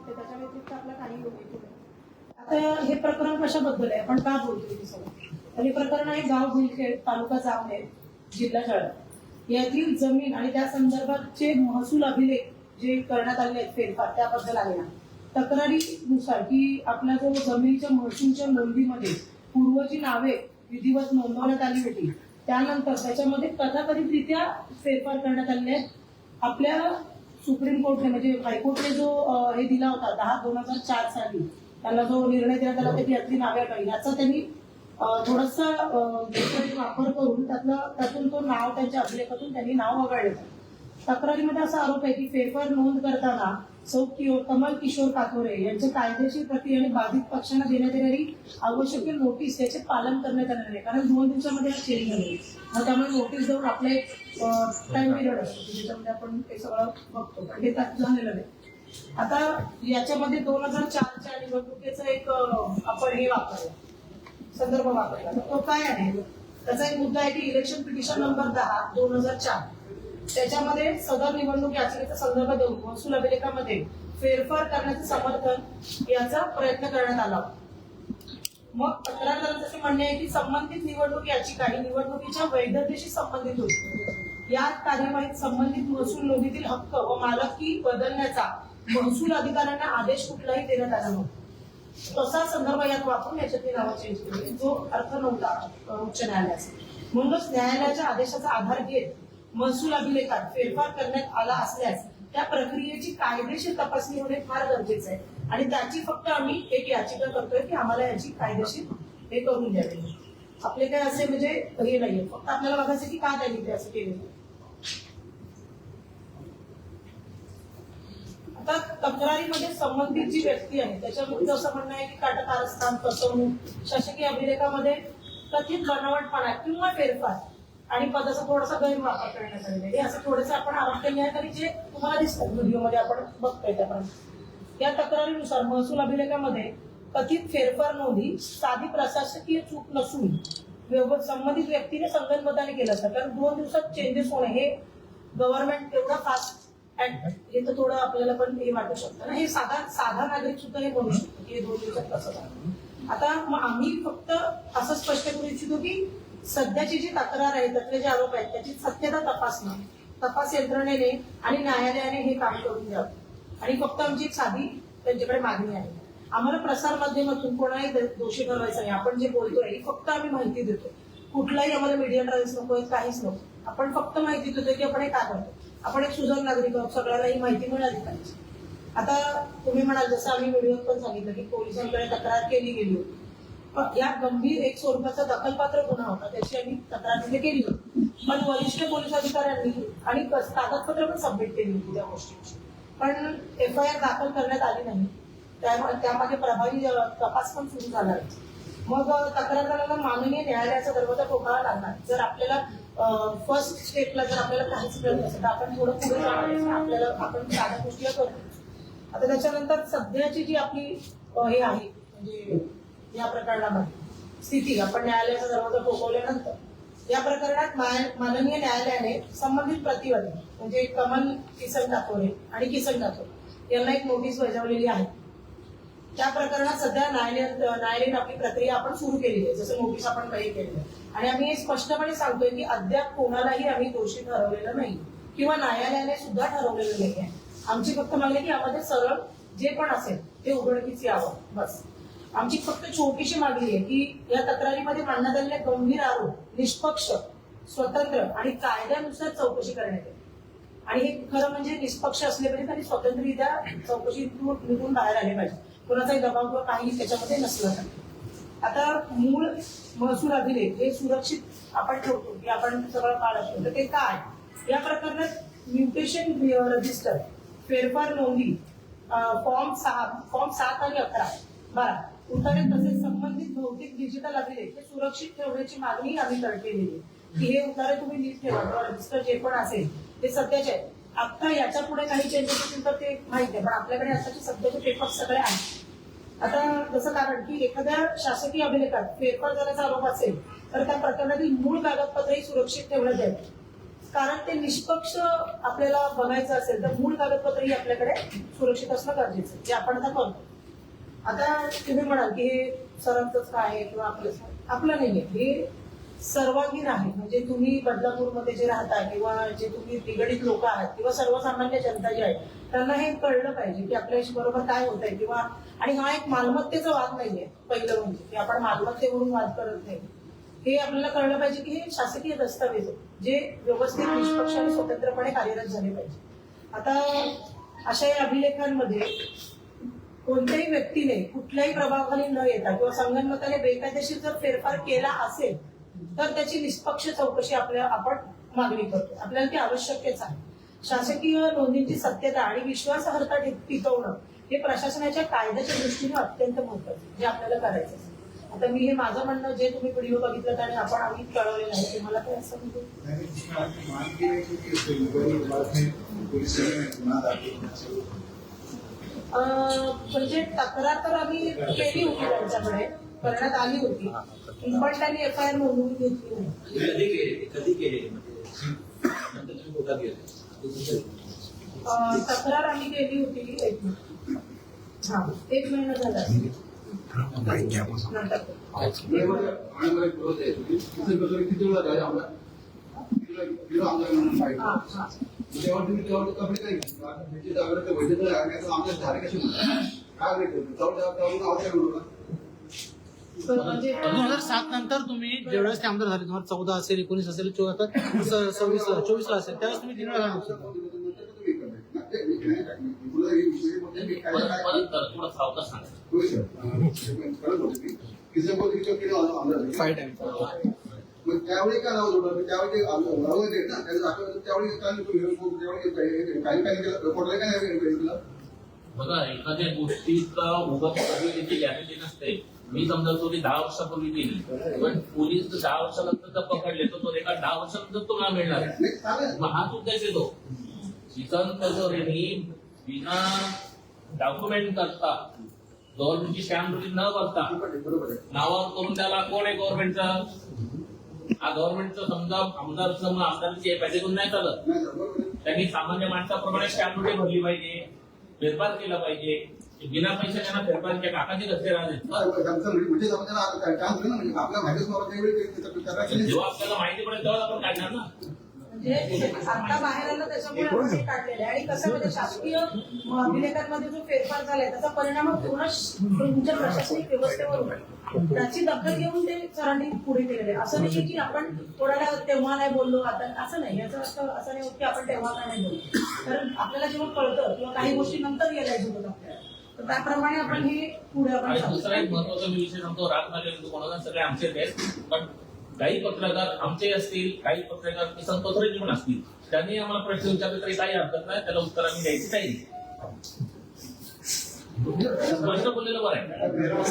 त्याच्या व्यतिरिक्त आपला काही हेतू नाही. आता हे प्रकरण कशाबद्दल आहे, आपण का बोलतोय ते सगळं? तर हे प्रकरण आहे गाव भुलखेड, तालुका जामनेर, जिल्हा जळगाव यातील जमीन आणि त्या संदर्भातचे महसूल अभिलेख जे करण्यात आले आहेत फेरफार त्याबद्दल आहे ना. तक्रारीनुसार की आपल्या जो जमिनीच्या महसूलच्या नोंदीमध्ये पूर्व जी नावे विधिवत नोंदवण्यात आली होती त्यानंतर त्याच्यामध्ये तथाकथितरित्या फेरफार करण्यात आले आहेत. आपल्या सुप्रीम कोर्टने म्हणजे हायकोर्टने जो हे दिला होता 10/2004 साली त्याला जो निर्णय देण्यात आला होता की यातली नावे हटावी, याचा त्यांनी थोडासा वापर करून त्यातून तो नाव त्यांच्या अभिलेखातून त्यांनी नाव वगळलं. तक्रारीमध्ये असा आरोप आहे की फेरफार नोंद करताना सौ कमल किशोर कातोरे यांच्या कायदेशीर प्रती आणि बाधित पक्षांना देण्यात येणारी आवश्यक नोटीस याचे पालन करण्यात आले नाही, कारण 2 दिवसामध्ये चेंज झाले. मग त्यामुळे नोटीस देऊन आपले टाइम पिरियड असतो ज्याच्यामध्ये आपण हे सगळं बघतो, पण हे त्यात झालेलं नाही. आता याच्यामध्ये 2004च्या निवडणुकीचा एक आपण हे वापरला संदर्भ वापरला, तर तो काय आहे त्याचा एक मुद्दा आहे की इलेक्शन पिटिशन नंबर 10/2004 त्याच्यामध्ये सदर निवडणूक याचिकेचा संदर्भ देऊन महसूल अभिलेखामध्ये फेरफार करण्याचे समर्थन याचा प्रयत्न करण्यात आला. मग तक्रारदारांचं असे म्हणणे आहे की संबंधित निवडणूक याचिका ही निवडणुकीच्या वैधतेशी संबंधित होती. या कार्यवाहीत संबंधित महसूल नोंदीतील हक्क व मालकी बदलण्याचा महसूल अधिकाऱ्यांना आदेश कुठलाही देण्यात आला नव्हता. तसा संदर्भ यात वापरून याच्यातली नावं चेंज केली, जो अर्थ नव्हता उच्च न्यायालयाचा. म्हणूनच न्यायालयाच्या आदेशाचा आधार घेत महसूल अभिलेखात फेरफार करण्यात आला असल्यास त्या प्रक्रियेची कायदेशीर तपासणी होणे फार गरजेचं आहे आणि त्याची फक्त आम्ही एक याचिका करतोय की आम्हाला याची कायदेशीर हे करून द्यावे. आपले काय असे म्हणजे हे नाहीये, फक्त आपल्याला बघायचं की का त्यांनी ते असं केलेलं. आता तक्रारीमध्ये संबंधित जी व्यक्ती आहे त्याच्यामध्ये असं म्हणणं आहे की काटा कारस्थान, फसवणूक, शासकीय अभिलेखामध्ये कथित बनावटपणा किंवा फेरफार आणि पदाचा थोडासा गैरवापर करण्यात आलेला आहे, असं थोडंसं आपण आरोप केले आहे. तरी जे तुम्हाला दिसतात व्हिडिओमध्ये आपण बघतोय त्याप्रमाणे या तक्रारीनुसार महसूल अभिलेखामध्ये कथित फेरफार नोंदी साधी प्रशासकीय चूक नसून संबंधित व्यक्तीने संगनमताने केलं असतं, कारण 2 दिवसात चेंजेस होणे हे गव्हर्नमेंट एवढा फास्ट हे तर थोडं आपल्याला पण हे वाटू शकतं ना. हे साधा नागरिक सुद्धा हे बोलू शकतो की 2 दिवसात कसं झालं. आता मग आम्ही फक्त असं स्पष्ट करू इच्छितो की सध्याची जी तक्रार आहे त्यातले जे आरोप आहेत त्याची सत्यता तपासणं तपास यंत्रणेने आणि न्यायालयाने हे काम करून द्यावं आणि फक्त आमची एक साधी त्यांच्याकडे मागणी आहे. आम्हाला प्रसार माध्यमातून कोणाही दोषी ठरवायचं नाही. आपण जे बोलतोय फक्त आम्ही माहिती देतो, कुठलाही आम्हाला मीडिया ट्रायल्स नकोय, काहीच नको. आपण फक्त माहिती देतोय की आपण हे काय करतो. आपण एक सुजाण नागरिक आहोत, सगळ्याला ही माहिती मिळाली पाहिजे. आता तुम्ही म्हणाल जसं आम्ही व्हिडिओत पण सांगितलं की पोलिसांकडे तक्रार केली गेली होती, पण या गंभीर एक स्वरूपाचा दखलपात्र गुन्हा होता त्याची आम्ही तक्रार केली होती, पण वरिष्ठ पोलीस अधिकाऱ्यांनी आणि कागदपत्र पण सबमिट केली होती त्या गोष्टीची, पण FIR दाखल करण्यात आली नाही. त्यामागे प्रभावी तपास पण सुरू झाला आहे. मग तक्रारदाराला माननीय न्यायालयाचा दरवाजा ठोकावा लागणार. जर आपल्याला फर्स्ट स्टेपला जर आपल्याला काहीच मिळत नसेल तर आपण थोडं पुढे जाणार, आपल्याला आपण साध्या गोष्टी करतो. आता त्याच्यानंतर सध्याची जी आपली हे आहे म्हणजे या प्रकरणामध्ये स्थिती, आपण न्यायालयाचा दरवाजा ठोकवल्यानंतर या प्रकरणात माननीय न्यायालयाने संबंधित प्रतिवादी म्हणजे कमल किसन कातोरे आणि किसन कातोरे यांना एक नोटीस बजावलेली आहे. त्या प्रकरणात सध्या न्यायालयाने आपली प्रक्रिया आपण सुरू केली आहे, जसं नोटीस आपण काही केलेलं आहे. आणि आम्ही हे स्पष्टपणे सांगतोय की अद्याप कोणालाही आम्ही दोषी ठरवलेलं नाही किंवा न्यायालयाने सुद्धा ठरवलेलं नाही आहे. आमची फक्त मागणी की यामध्ये सरळ जे पण असेल ते उघडकीस यावं, बस. आमची फक्त छोटीशी मागणी आहे की या तक्रारीमध्ये मांडण्यात आलेले गंभीर आरोप निष्पक्ष, स्वतंत्र आणि कायद्यानुसार चौकशी करण्यात येईल. आणि हे खरं म्हणजे निष्पक्ष असले पाहिजे आणि स्वतंत्ररित्या चौकशीतून बाहेर आले पाहिजे, कोणाचाही दबाव किंवा काही त्याच्यामध्ये नसलं पाहिजे. आता मूळ महसूल अभिलेख हे सुरक्षित आपण ठेवतो की आपण सगळं काढतो, तर ते काय या प्रकरणात म्युटेशन रजिस्टर, फेरफार नोंदी, फॉर्म 7 आणि 11, 12 उतारे तसेच संबंधित भौतिक डिजिटल अभिलेख हे सुरक्षित ठेवण्याची मागणी आम्ही केलेली आहे की हे उतारे तुम्ही नीट ठेवा किंवा रजिस्टर जे पण असेल ते सध्याचे आहेत. आता याच्या पुढे काही चेंजेस होतील तर ते माहिती आहे, पण आपल्याकडे आताचे सध्याचे पेपर्स सगळे आहेत. आता जसं कारण की एखाद्या शासकीय अभिलेखात फेरफार झाल्याचा आरोप असेल तर त्या प्रकरणातील मूळ कागदपत्रही सुरक्षित ठेवण्यात यावी. कारण ते निष्पक्ष आपल्याला बघायचं असेल तर मूळ कागदपत्रही आपल्याकडे सुरक्षित असणं गरजेचं आहे, जे आपण आता करतो. आता तुम्ही म्हणाल की हे सरांचंच काय आहे किंवा आपलं नाहीये, हे सर्वांगीण आहे. म्हणजे तुम्ही बदलापूरमध्ये जे राहता किंवा जे तुम्ही निगडीत लोक आहात किंवा सर्वसामान्य जनता जी आहे त्यांना हे कळलं पाहिजे की आपल्याशी बरोबर काय होत आहे. किंवा आणि हा एक मालमत्तेचा वाद नाहीये. पहिलं म्हणजे की आपण मालमत्तेवरून वाद करत नाही, हे आपल्याला कळलं पाहिजे की हे शासकीय दस्तावेज जे व्यवस्थित निष्पक्ष आणि स्वतंत्रपणे कार्यरत झाले पाहिजे. आता अशा या अभिलेखांमध्ये कोणत्याही व्यक्तीने कुठल्याही प्रभावाखाली न येता किंवा संगणमताने बेकायदेशीर जर फेरफार केला असेल तर त्याची निष्पक्ष चौकशी आपण मागणी करतो. आपल्याला ती आवश्यकच आहे. शासकीय नोंदींची सत्यता आणि विश्वासार्हता टिकवणं हे प्रशासनाच्या कायद्याच्या दृष्टीने अत्यंत महत्त्वाचं जे आपल्याला करायचं आहे. आता मी हे माझं म्हणणं जे तुम्ही व्हिडिओ बघितलं आणि आम्ही कळवलेलं आहे ते मला काय असं म्हणजे तक्रार तर आम्ही केली होती, त्यांच्याकडे करण्यात आली होती, पण त्यांनी FIR नोंदवून घेतली नाही. तक्रार आम्ही केली होती 1 महिना झाला. म्हणजे 2007 नंतर तुम्ही ज्यावेळेस ते आमदार झाले, तुम्हाला 14 असेल, 19 असेल, 24 असेल, त्यावेळेस तुम्ही 3 वेळा त्यावेळी काय नाव जोडलं, त्यावेळी बघा, एखाद्या गोष्टीचा उगाच त्याची गॅरंटी नसते. मी समजा तो 10 वर्षापूर्वी गेली, पण पोलीस 10 वर्षानंतर जर पकडले तर तो एका 10 वर्षानंतर तुम्हाला मिळणार. मग हाच उद्देश येतो. किसन कचोरेंनी बिना डॉक्युमेंट करता गव्हर्नमेंटची स्टॅम्प न करता नावावर करून त्याला कोण आहे गव्हर्नमेंटचा, हा गव्हर्नमेंटचं समजा आमदारचं आमदारची पाहिजे करून नाही चालत. त्यांनी सामान्य माणसाप्रमाणे स्टॅम्प भरली पाहिजे, फेरफार केला पाहिजे. बिना पैसे त्यांना फेरफार केला काकाची रस्ते राहते. जेव्हा आपल्याला माहिती पडेल तेव्हा आपण काढणार ना. म्हणजे आता बाहेर आलं त्याच्यामुळे आपण काढलेलं आहे. आणि कसं म्हणजे शासकीय अभिलेखांमध्ये जो फेरफार झालाय त्याचा परिणाम पूर्ण तुमच्या प्रशासनिक व्यवस्थेवर होतो. त्याची दखल घेऊन ते सरांनी पुढे केलेले. असं नाही की आपण कोणाला तेव्हा नाही बोललो आता, असं नाही. याचा अर्थ असं नाही होत की आपण तेव्हा का नाही बोललो. कारण आपल्याला जेव्हा कळतं किंवा काही गोष्टी नंतर रिअलाइज होतात आपल्याला, तर त्याप्रमाणे आपण हे पुढे आपण. दुसरा एक महत्वाचा मी विषय सांगतो. राग कोणाला सगळे आमचे आहेत, पण काही पत्रकार आमचे असतील, काही पत्रकार किसन कचोरेंचे पण असतील. त्यांनी आम्हाला प्रश्न विचारले तरी काही हरकत नाही, त्याला उत्तर आम्ही द्यायची काही स्पष्ट बोललेलं बरं आहे.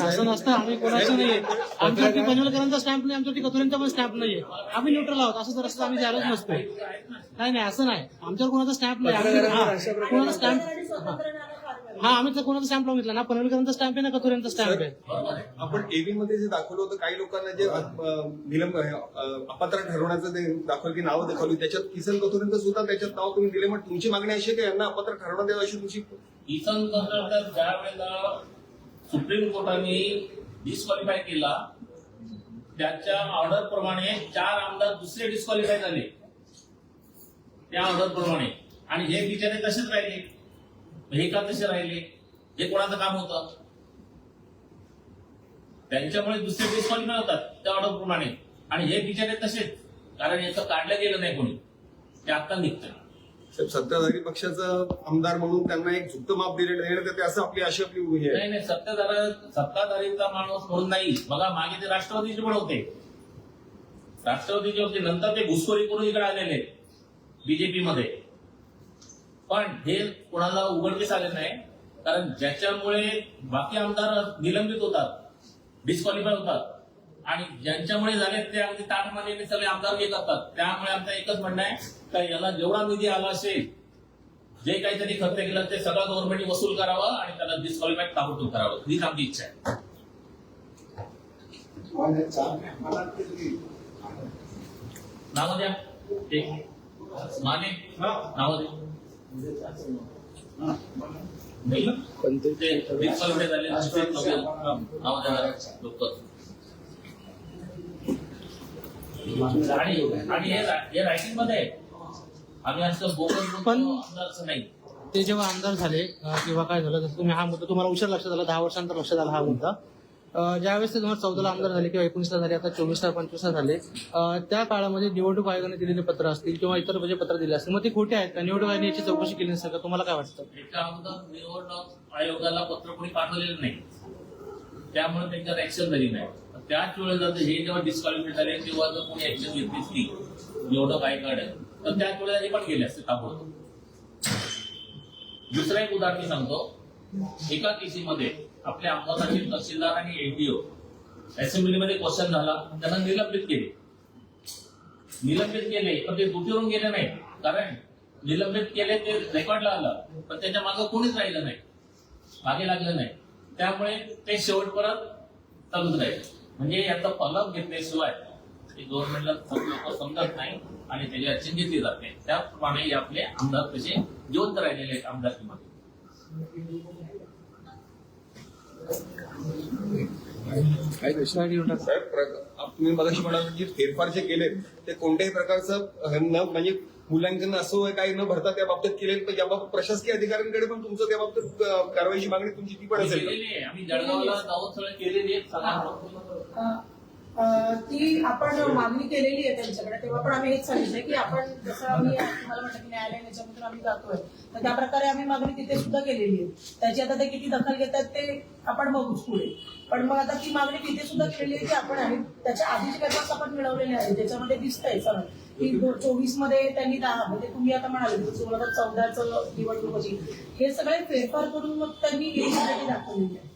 असं नसतं. आम्ही कोणाचं नाहीये, आमच्यावरती पनवेलकरांचा स्टॅम्प नाही, आमच्यावरती कचोरेंचा पण स्टॅम्प नाहीये. आम्ही न्यूट्रल आहोत. असं जर असं आम्ही जायलाच नसतो. नाही असं नाही. आमच्यावर कोणाचा स्टॅम्प नाही. कोणाचा स्टॅम्प आम्ही तर कोणाचा स्टॅम्प लावून घेतला ना. पनवेलकरांचा स्टॅम्प आहे ना कचोरेंचा स्टॅम्प आहे. आपण एबी मध्ये जे दाखवलं होतं, काही लोकांना जे अपात्र ठरवण्याचं ते दाखवलं की नावं दाखवली, त्याच्यात किसन कचोरेंचं सुद्धा त्याच्यात नाव तुम्ही दिले. मग तुमची मागणी अशी की यांना अपात्र ठरवण्यात यावं अशी तुमची. किसन कचोरेंचा ज्या वेळेला सुप्रीम कोर्टाने डिस्क्वालिफाय केला, त्याच्या ऑर्डर प्रमाणे 4 आमदार दुसरे डिस्क्वालिफाय झाले त्या ऑर्डर प्रमाणे. आणि हे बिचारे तसेच राहिले. हे का तसे राहिले? हे कोणाचं काम होतं? त्यांच्यामुळे दुसरे डिस्क्वालिफाय होतात त्या ऑर्डर प्रमाणे. आणि हे बिचारे तसेच, कारण याचं काढलं गेलं नाही कोणी, ते आता निघतं. सत्ताधारी पक्षाचा आमदार म्हणून त्यांना एक झुकतं माप देण्यात येते असं अशी आपली उभी आहे. नाही सत्ताधारीचा माणूस म्हणून नाही. बघा, मागे ते राष्ट्रवादीचे पण होते, राष्ट्रवादीचे होते, नंतर ते घुसखोरी करून इकडे आलेले बीजेपी मध्ये. पण हे कोणाला उघडकीस आले नाही, कारण ज्याच्यामुळे बाकी आमदार निलंबित होतात, डिस्क्वालिफाय होतात, आणि ज्यांच्यामुळे झाले ते अगदी ताटमानेने सगळे आमदार हे करतात. त्यामुळे आमचं एकच म्हणणं आहे का याला जेवढा निधी आला असेल, जे काहीतरी खर्च केलं ते सगळं गव्हर्नमेंटने वसूल करावं आणि त्याला डिस्क्वालिफाय ताबडतोब करावं, हीच आमची इच्छा आहे. नाव द्या. माने नाव दे. नाही. ते डिस्क्वालिफाय झाले नाव देणार लोक. आणि हे रायटिंग मध्ये आहे. आम्ही असं बोगस पण- असं नाही. ते जेव्हा आमदार झाले किंवा काय झालं, जसं तुम्ही हा मुद्दा तुम्हाला उशीर लक्षात आला, 10 वर्षांतर लक्षात आला हा मुद्दा. ज्यावेळेस ते 2014ला आमदार झाले किंवा 19ला झाले, आता 24ला 25ला झाले, त्या काळामध्ये निवडणूक आयोगाने दिलेले पत्र असतील किंवा इतर म्हणजे पत्र दिले असतील, मग ते खोटे आहेत का? निवडणूक आयोगाने याची चौकशी केली नसेल का? तुम्हाला काय वाटतं? याच्या अगोदर निवडणूक आयोगाला पत्र कोणी पाठवलेलं नाही, त्यामुळे त्यांच्यावर ऍक्शन झाली नाही. त्याच वेळेला हे जेव्हा डिस्क्वालिफाय झाले तेव्हा जर कोणी ऍक्शन घेतली असती निवडणूक आयोगाने, तर त्याच वेळेला हे पण गेले असते ताबडतोब. दुसरं एक उदाहरण सांगतो. एका केसीमध्ये आपल्या अंबादाची तहसीलदार आणि एडीओ असेंब्लीमध्ये क्वेश्चन झाला, त्यांना निलंबित केले, पण ते दुटीवरून गेले नाही. कारण निलंबित केले ते रेकॉर्डला आलं, पण त्याच्या मागे कोणीच राहिलं नाही, मागे लागलं नाही. त्यामुळे ते शेवटपर्यंत चालूच राहील. म्हणजे याचा फलक घेतल्याशिवाय गव्हर्नमेंटला लोक समजत नाही आणि त्याची ऍक्शन घेतली जात नाही. त्याप्रमाणे आपले आमदार कसे जिवंत राहिलेले आहेत आमदारकीमध्ये. साहेब, तुम्ही मगाशी म्हणाल की फेरफार जे केले ते कोणत्याही प्रकारचं न म्हणजे मूल्यांकन असो काही न भरता त्या बाबतीत केले, पण याबाबत प्रशासकीय अधिकाऱ्यांकडे पण तुमचं त्या बाबतीत कारवाईची मागणी तुमची ती पण असेल. केलेली आहे. आम्ही जळगावला जाऊन सगळं केलेली आहे. ती आपण मागणी केलेली आहे त्यांच्याकडे. तेव्हा पण आम्ही हेच सांगितलं की आपण जसं आम्ही तुम्हाला म्हटलं की न्यायालय याच्यामधून आम्ही जातोय, तर त्या प्रकारे आम्ही मागणी तिथे सुद्धा केलेली आहे. त्याची आता ते किती दखल घेतात ते आपण बघूच पुढे. पण मग आता ती मागणी तिथे सुद्धा केलेली आहे की आपण, आणि त्याच्या आधीचे पेपर्स आपण मिळवलेले आहेत, ज्याच्यामध्ये दिसतंय सगळं की 24 मध्ये त्यांनी 10 म्हणजे तुम्ही आता म्हणाले 2014चं निवडणुकीची हे सगळे फेरफार करून मग त्यांनी इलिजिबिलिटी दाखवलेली आहे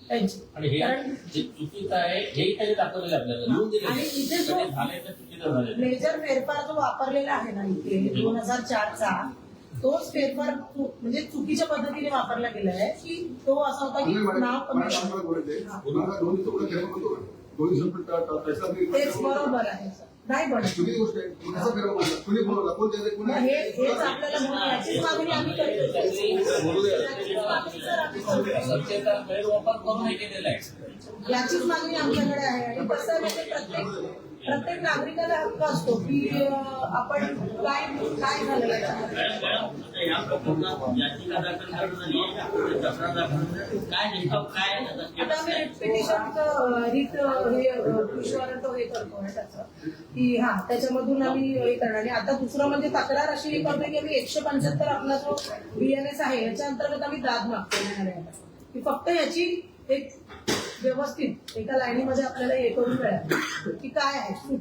त्यांची. आणि हे कारण जे चुकीचं आहे हेही त्यांनी दाखवलेलं आहे आपल्याला, लिहून दिलेलं आणि आहे. इथे जो कधी झालंय तर चुकीचं झालेलं आहे. मेजर फेरफार जो वापरलेला आहे ना इथे 2004चा, तोच फेरफार म्हणजे चुकीच्या पद्धतीने वापरला गेला आहे. की तो असा होता की नाव कमिशन तेच बरोबर आहे, नाही बनत. मग हेच आपल्याला म्हणून याचीच मागणी आम्ही करतो. याचीच मागणी सर आम्ही करतो. सत्तेचा गैरवापर करून हे केलेलं आहे. याचीच मागणी आमच्याकडे आहे. आणि कसं आहे म्हणजे प्रत्येक नागरिकाला हक्क असतो की आपण काय झालं याच्यामध्ये. या प्रकरणात याचिका दाखल करण्याची तक्रार दाखल काय नेमकं काय आता आम्ही रिट पिटिशनचं रिट हे करतो त्याचं की हा त्याच्यामधून आम्ही हे करणार. आणि आता दुसरं म्हणजे तक्रार अशी करतोय की आम्ही 175 आपला जो BNS आहे याच्या अंतर्गत आम्ही दाद मागतो की फक्त याची एक व्यवस्थित एका लाईनीमध्ये आपल्याला हे करून मिळालं की काय आहे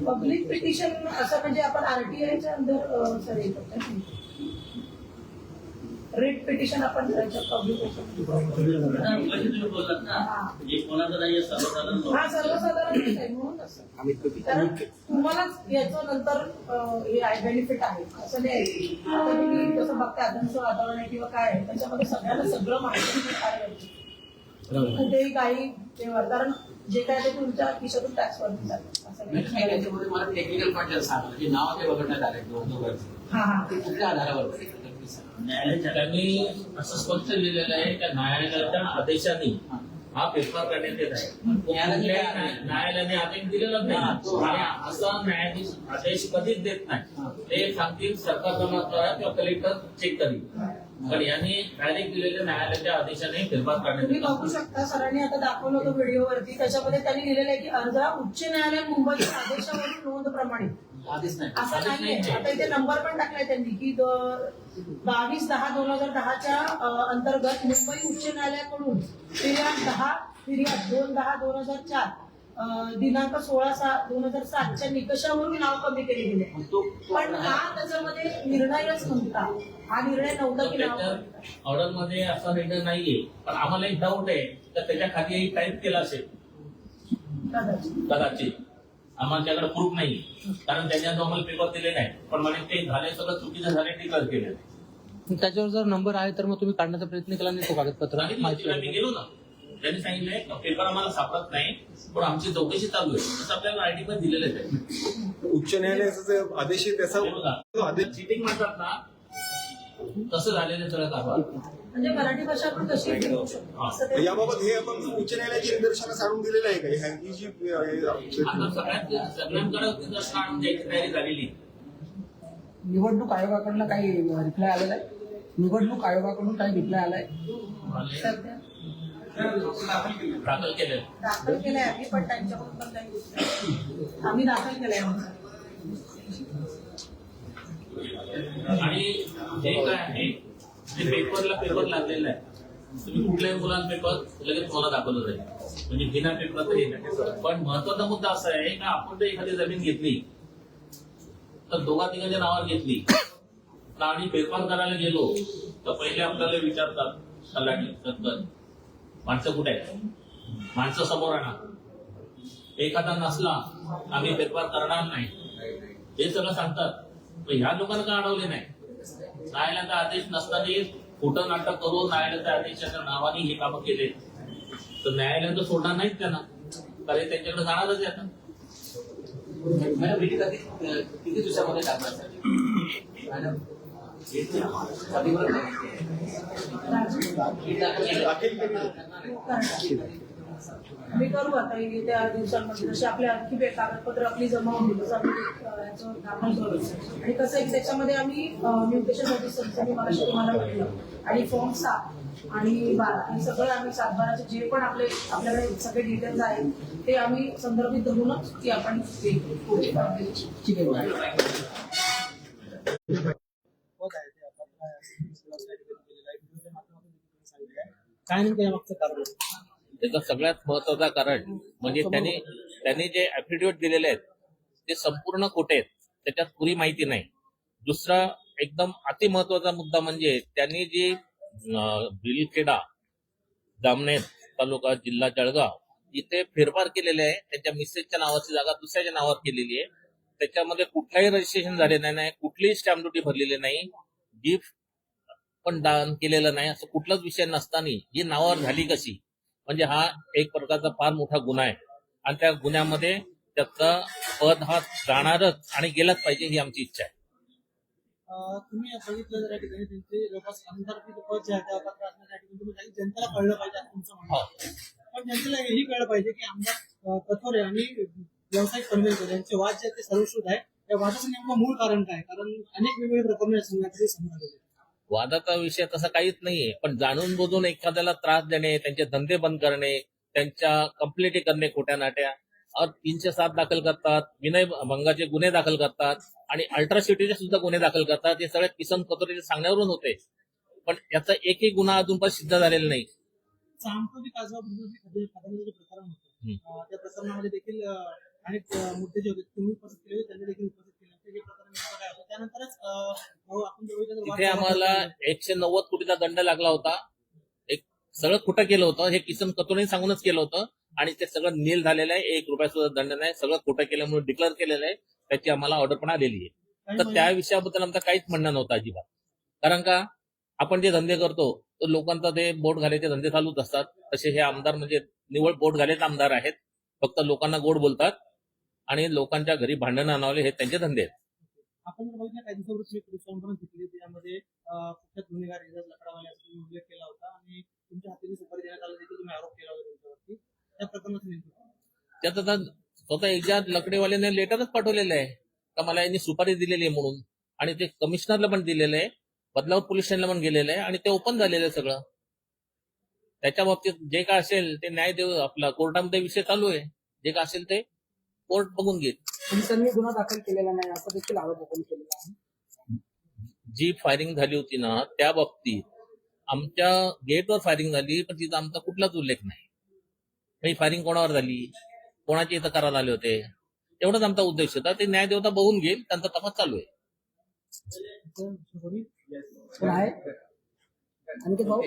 पब्लिक पिटिशन असं म्हणजे आपण RTIच्या अंदर सर हे करतो रिट पिटिशन आपण हा सर्वसाधारण आहे म्हणून असं. कारण तुम्हालाच याचं नंतर हे बेनिफिट आहे असं नाही. आता तुम्ही कसं बघता आदर्श वातावरण आहे किंवा काय आहे त्याच्यामध्ये सगळ्यांना सगळं माहिती कुठेही काही व्यवहार, कारण जे काय ते तुमच्या खिशातून टॅक्स वरती जातं असं नाही. त्याच्यामध्ये मला टेक्निकल पॉईंट सांगा की नाव ते बघण्यात आले हा ते कुठल्या आधारावर त्यांनी असं स्पष्ट लिहिलेलं आहे की न्यायालयाच्या आदेशाने हा फेरफार करण्यात येत आहे. न्यायालयाने आदेश दिलेला नाही आणि असा न्यायाधीश आदेश कधीच देत नाही. ते सांगतील सरकार जमा करा किंवा कलेक्टर चेक करील, पण यांनी डायरेक्ट दिलेल्या न्यायालयाच्या आदेशाने फेरफार करण्यात तुम्ही येत बघू शकता. सरांनी आता दाखवलं होतं व्हिडिओवरती, त्याच्यामध्ये त्यांनी लिहिलेलं आहे की अर्ज उच्च न्यायालय मुंबईच्या आदेशावरून नोंद प्रमाणित आधीच नाही. असं नाहीये. आता इथे नंबर पण टाकलाय त्यांनी की 22/10/2010च्या अंतर्गत मुंबई उच्च न्यायालयाकडून फिर्याद 2/10/2004 दिनांक 16/6/2007च्या निकषावरून नाव कमी केले गेले. पण हा त्याच्यामध्ये निर्णयच नव्हता. हा निर्णय नव्हता की नाव ऑर्डर मध्ये असा निर्णय नाहीये, पण आम्हाला एक डाऊट आहे तर त्याच्या खाली टाईप केला असेल कदाचित. आम्हाला प्रूफ नाही कारण त्यांनी आम्हाला पेपर दिले नाही, पण म्हणे ते झाले सगळं चुकीचं झाले डिक्लेअर केले. त्याच्यावर जर नंबर आहे तर मग तुम्ही काढण्याचा प्रयत्न केला नाही तो कागदपत्र मी गेलो ना त्यांनी सांगितलंय पेपर आम्हाला सापडत नाही पण आमची चौकशी चालू आहे असं आपल्याला आयडी मध्ये दिलेलं आहे. उच्च न्यायालयाचा जे आदेश आहे त्याचा आदेश चिटिंग म्हणतात ना तसं झालेलं सगळं कारभार. म्हणजे मराठी भाषा आपण कशी घेऊ शकतो असं ते- याबाबत हे आपण उच्च न्यायालयाची निदर्शनास आणून दिलेलं आहे का ही जी आता सगळ्यांकडे निदर्शन आणून द्यायची तयारी झालेली. निवडणूक आयोगाकडनं काही रिप्लाय आलेला आहे? निवडणूक आयोगाकडून काही रिप्लाय आलाय? सध्या दाखल केलं. दाखल केलंय आम्ही पण त्यांच्याकडून पण काही गोष्टी नाही. आम्ही दाखल केलंय आमचं. आणि हे काय आहे ते पेपर लागलेलं आहे. तुम्ही कुठल्याही मुलांना पेपर लगेच मला दाखवलं जाईल म्हणजे बिना पेपर हे नाही. पण महत्वाचा मुद्दा असा आहे का आपण जर एखादी जमीन घेतली तर दोघा तिघांच्या नावावर घेतली आणि फेरफार करायला गेलो तर पहिले आपल्याला विचारतात तलाठी सरपंच माणसं कुठे आहेत, माणसं समोर आणा, एखादा नसला आम्ही फेरफार करणार नाही हे सगळं सांगतात. ह्या लोकांना का अडवले नाही? न्यायालयाचा आदेश नसताना खोटं नाटक करून न्यायालयाच्या आदेशाच्या नावाने हे कामं केले तर न्यायालयानं सोडणार नाहीत त्यांना, कारण त्यांच्याकडे जाणारच आहे आता. मॅडम किती दिवसामध्ये टाकणार मॅडम आम्ही करू आता येत्या दिवसांमध्ये जशी आपल्या आणखी कागदपत्र आपली जमा होईल तसं आम्ही याचं दाखल करू. आणि कसं आहे की त्याच्यामध्ये आम्ही म्युटेशन नोटीस मी मला तुम्हाला म्हटलं आणि फॉर्म 7 आणि 12 हे सगळं आम्ही 7-12चे जे पण आपल्याकडे सगळे डिटेल्स आहेत ते आम्ही संदर्भित धरूनच ती आपण ठीक आहे मॅडम. काय नेमकं यामागचं कारण? त्याचं सगळ्यात महत्वाचं कारण म्हणजे त्यांनी जे ऍफिडेव्हिट दिलेले आहेत ते संपूर्ण खोटे आहेत, त्याच्यात पुरी माहिती नाही. दुसरा एकदम अति महत्वाचा मुद्दा म्हणजे त्यांनी जी बिलखेडा जामनेर तालुका जिल्हा जळगाव इथे फेरफार केलेले आहे, त्यांच्या मिसेसच्या नावाची जागा दुसऱ्याच्या नावावर केलेली आहे. त्याच्यामध्ये कुठलाही रजिस्ट्रेशन झालेलं नाही, कुठलीही स्टॅम्प ड्युटी भरलेली नाही, गिफ्ट पण दान केलेलं नाही, असं कुठलाच विषय नसताना ही नावावर झाली कशी? म्हणजे हा एक प्रकारचा फार मोठा गुन्हा आहे आणि त्या गुन्ह्यामध्ये त्याचा पद हा जाणारच आणि गेलाच पाहिजे ही आमची इच्छा आहे. तुम्ही बघितलं जर या ठिकाणी त्यांचे जवळपास आमदार पद जे आहे त्या पत्र असण्यासाठी तुम्ही काही जनतेला कळलं पाहिजे असं तुमचं म्हणणं आहे. पण जनतेला हेही कळलं पाहिजे की आमदार कथोरे आणि व्यावसायिक पनवेलकर यांचे वाद जे आहेत ते सर्वश्रुत आहे. या वादाचं नेमकं मूळ कारण काय? कारण अनेक वेगवेगळे प्रकरण संघातले समोर आलेले. वादाचा विषय तसा काहीच नाहीये, पण जाणून बुजून एखाद्याला त्रास देणे, त्यांचे धंदे बंद करणे, त्यांच्या कंप्लेंटी करणे खोट्या नाट्या, 307 दाखल करतात, विनयभंगाचे गुन्हे दाखल करतात आणि अल्ट्रासिटीचे सुद्धा गुन्हे दाखल करतात. हे सगळे किसन कथोरेच्या सांगण्यावरून होते, पण याचा एकही गुन्हा अजून पण सिद्ध झालेला नाही. सामटोली काजवाबद्दल प्रकरण होतं, त्या प्रकरणामध्ये देखील अनेक मुद्दे जे होते तुम्ही उपस्थित केले होते, त्यांनी देखील उपस्थित केले होते. हे प्रकरण नेमकं काय होतं? त्यानंतरच आपण तिथे आम्हाला 190 कोटीचा दंड लागला होता. एक सगळं खोटं केलं होतं, हे किसन कथोरेने सांगूनच केलं होतं आणि ते सगळं नील झालेलं आहे. 1 रुपया सुद्धा दंड नाही, सगळं खोटं केल्यामुळे डिक्लेअर केलेलं आहे. त्याची आम्हाला ऑर्डर पण आलेली आहे. तर त्या विषयाबद्दल आमचं काहीच म्हणणं नव्हतं अजिबात. कारण का आपण जे धंदे करतो तर लोकांचा ते बोट घालायचे धंदे चालूच असतात. तसे हे आमदार म्हणजे निवड बोट घालेच आमदार आहेत. फक्त लोकांना गोड बोलतात आणि लोकांच्या घरी भांडणं आणावले हे त्यांचे धंदे आहेत. आपण जर बघितलं काही दिवसापूर्वी पोलीस कॉन्फरन्स घेतली, त्यामध्ये कुठल्या गुन्हेगार एजाज लकडावाल्याचा तुम्ही उल्लेख केला होता आणि तुमच्या हाती सुपारी देण्यात आला देखील तुम्ही आरोप केला होता त्यांच्यावरती. त्या प्रकरणाचं नेमकं त्यात आता स्वतः एजाज लकडेवाल्याने लेटरच पाठवलेलं आहे का मला यांनी सुपारी दिलेली आहे म्हणून, आणि ते कमिशनरला पण दिलेलं आहे, बदलापूर पोलीस स्टेशनला पण गेलेलं आहे आणि ते ओपन झालेलं आहे सगळं. त्याच्या बाबतीत जे काय असेल ते न्याय देऊ, आपला कोर्टामध्ये विषय चालू आहे. जे काय असेल ते कोर्ट बघून घेईल. पोलिसांनी गुन्हा दाखल केलेला नाही असा देखील आरोप आपण केलेला आहे. जी फायरिंग झाली होती ना त्या बाबतीत आमच्या गेटवर फायरिंग झाली, पण तिथं आमचा कुठलाच उल्लेख नाही. फायरिंग कोणावर झाली, कोणाच्या इथं करायला आले होते, एवढाच आमचा उद्देश होता. ते न्याय देवता बघून घेईल, त्यांचा तपास चालू आहे. कोण आहे? आणि ते भाऊ